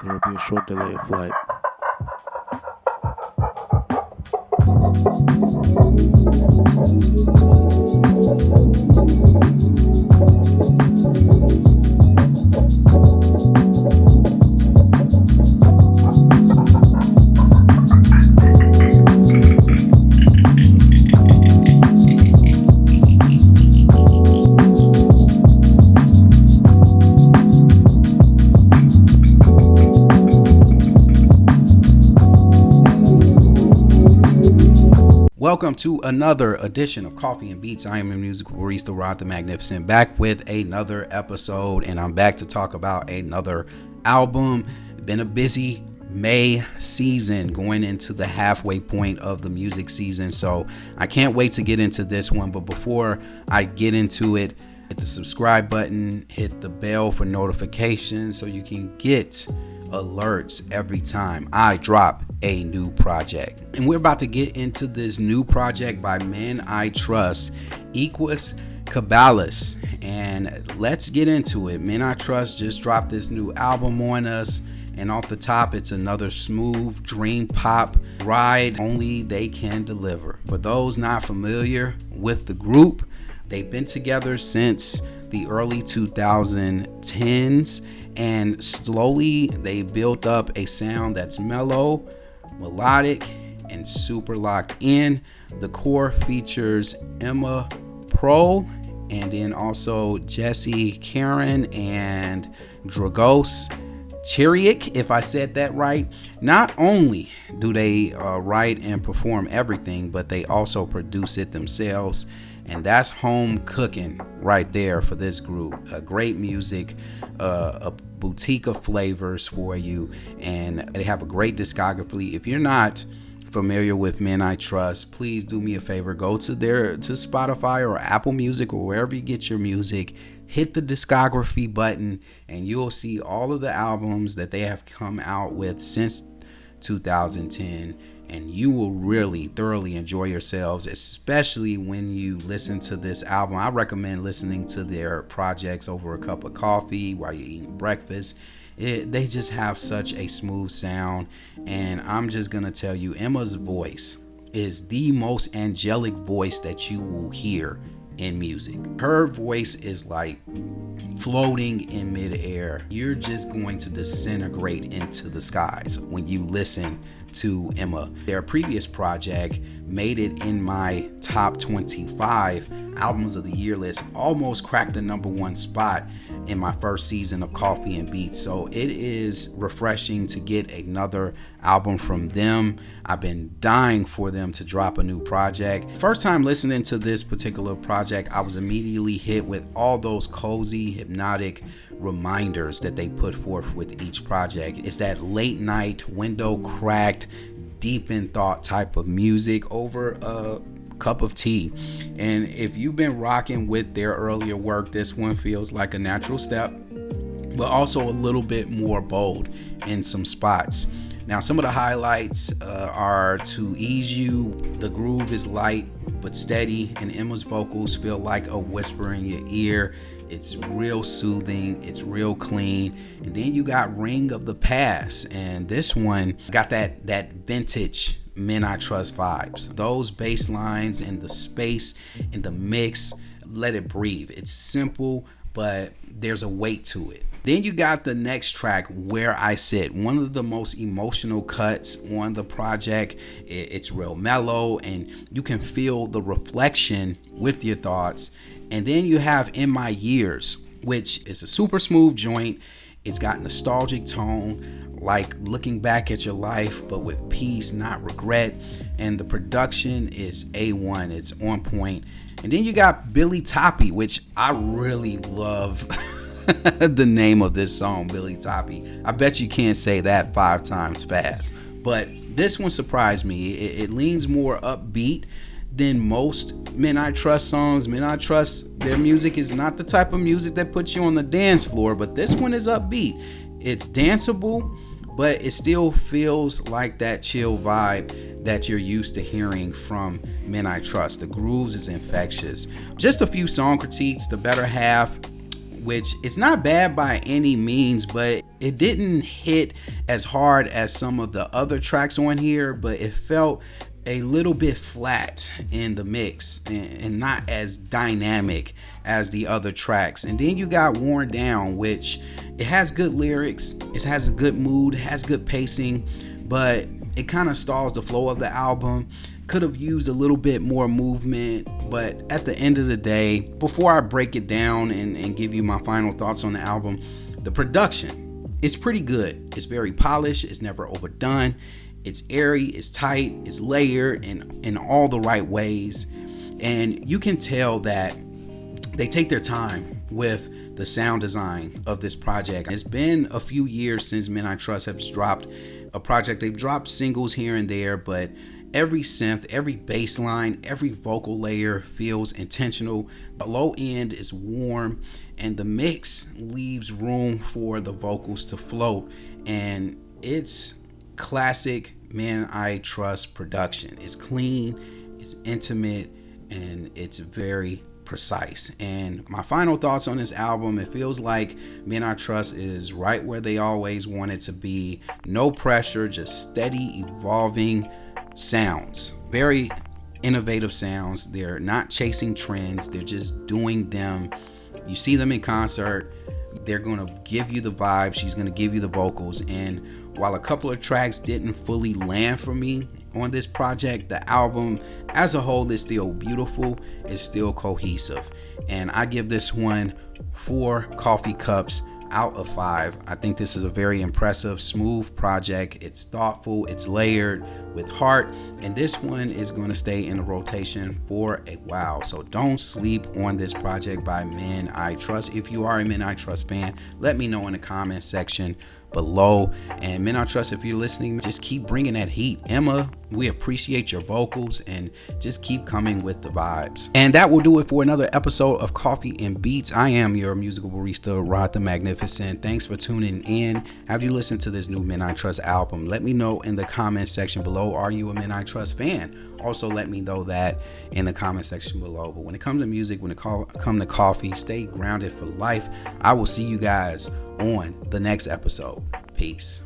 There will be a short delay of flight. Welcome to another edition of Coffee and Beats. I am your musical barista, Rod the Magnificent, back with another episode, and I'm back to talk about another album. Been a busy May season, going into the halfway point of the music season, so I can't wait to get into this one. But before I get into it, hit the subscribe button, hit the bell for notifications so you can get alerts every time I drop a new project. And we're about to get into this new project by Men I Trust, Equus Caballus, and let's get into it. Men I Trust just dropped this new album on us, and off the top, it's another smooth dream pop ride only they can deliver. For those not familiar with the group, they've been together since the early 2010s, and slowly they built up a sound that's mellow, melodic, and super locked in. The core features Emma Pro, and then also Jesse Karen and Dragos Chiriak, if I said that right. Not only do they write and perform everything, but they also produce it themselves. And that's home cooking right there for this group. Great music, a boutique of flavors for you, and they have a great discography. If you're not familiar with Men I Trust, please do me a favor. Go to Spotify or Apple Music or wherever you get your music. Hit the discography button, and you'll see all of the albums that they have come out with since 2010. And you will really thoroughly enjoy yourselves, especially when you listen to this album. I recommend listening to their projects over a cup of coffee while you're eating breakfast. They just have such a smooth sound. And I'm just going to tell you, Emma's voice is the most angelic voice that you will hear in music. Her voice is like floating in midair. You're just going to disintegrate into the skies when you listen to Emma. Their previous project made it in my top 25 albums of the year list, almost cracked the number one spot in my first season of Coffee and Beats. So it is refreshing to get another album from them. I've been dying for them to drop a new project. First time listening to this particular project, I was immediately hit with all those cozy, hypnotic reminders that they put forth with each project. It's that late night, window cracked, deep in thought type of music over a cup of tea. And if you've been rocking with their earlier work, this one feels like a natural step, but also a little bit more bold in some spots. Now, some of the highlights are To Ease You. The groove is light but steady, and Emma's vocals feel like a whisper in your ear. It's real soothing, it's real clean. And then you got Ring of the Past, and this one got that vintage Men I Trust vibes. Those bass lines and the space in the mix, let it breathe. It's simple, but there's a weight to it. Then you got the next track, Where I Sit, one of the most emotional cuts on the project. It's real mellow, and you can feel the reflection with your thoughts. And then you have In My Years, which is a super smooth joint. It's got nostalgic tone, like looking back at your life, but with peace, not regret. And the production is A1. It's on point. And then you got Billy Toppy, which I really love the name of this song, Billy Toppy. I bet you can't say that 5 times fast. But this one surprised me. It leans more upbeat than most Men I Trust songs. Men I Trust, their music is not the type of music that puts you on the dance floor, but this one is upbeat. It's danceable, but it still feels like that chill vibe that you're used to hearing from Men I Trust. The grooves is infectious. Just a few song critiques. The Better Half which it's not bad by any means, but it didn't hit as hard as some of the other tracks on here, but it felt a little bit flat in the mix and not as dynamic as the other tracks. And then you got Worn Down, which it has good lyrics, it has a good mood, it has good pacing, but it kind of stalls the flow of the album. Could have used a little bit more movement, but at the end of the day, before I break it down and give you my final thoughts on the album, the production is pretty good. It's very polished, it's never overdone, it's airy, it's tight, it's layered in all the right ways. And you can tell that they take their time with the sound design of this project. It's been a few years since Men I Trust has dropped a project. They've dropped singles here and there, but every synth, every bass line, every vocal layer feels intentional. The low end is warm, and the mix leaves room for the vocals to flow. And it's classic Men I Trust production. It's clean, it's intimate, and it's very precise. And my final thoughts on this album, it feels like Men I Trust is right where they always wanted to be. No pressure, just steady evolving sounds, very innovative sounds. They're not chasing trends, they're just doing them. You see them in concert, they're going to give you the vibe, she's going to give you the vocals. And while a couple of tracks didn't fully land for me on this project, the album as a whole is still beautiful, it's still cohesive. And I give this one 4 coffee cups out of 5. I think this is a very impressive, smooth project. It's thoughtful, it's layered with heart, and this one is going to stay in the rotation for a while. So don't sleep on this project by Men I Trust. If you are a Men I Trust fan, let me know in the comments section below. And Men I Trust, if you're listening, just keep bringing that heat. Emma, we appreciate your vocals, and just keep coming with the vibes. And that will do it for another episode of Coffee and Beats. I am your musical barista, Rod the Magnificent. Thanks for tuning in. Have you listened to this new Men I Trust album? Let me know in the comments section below. Are you a Men I Trust fan? Also, let me know that in the comment section below. But when it comes to music, when it comes to coffee, stay grounded for life. I will see you guys on the next episode. Peace.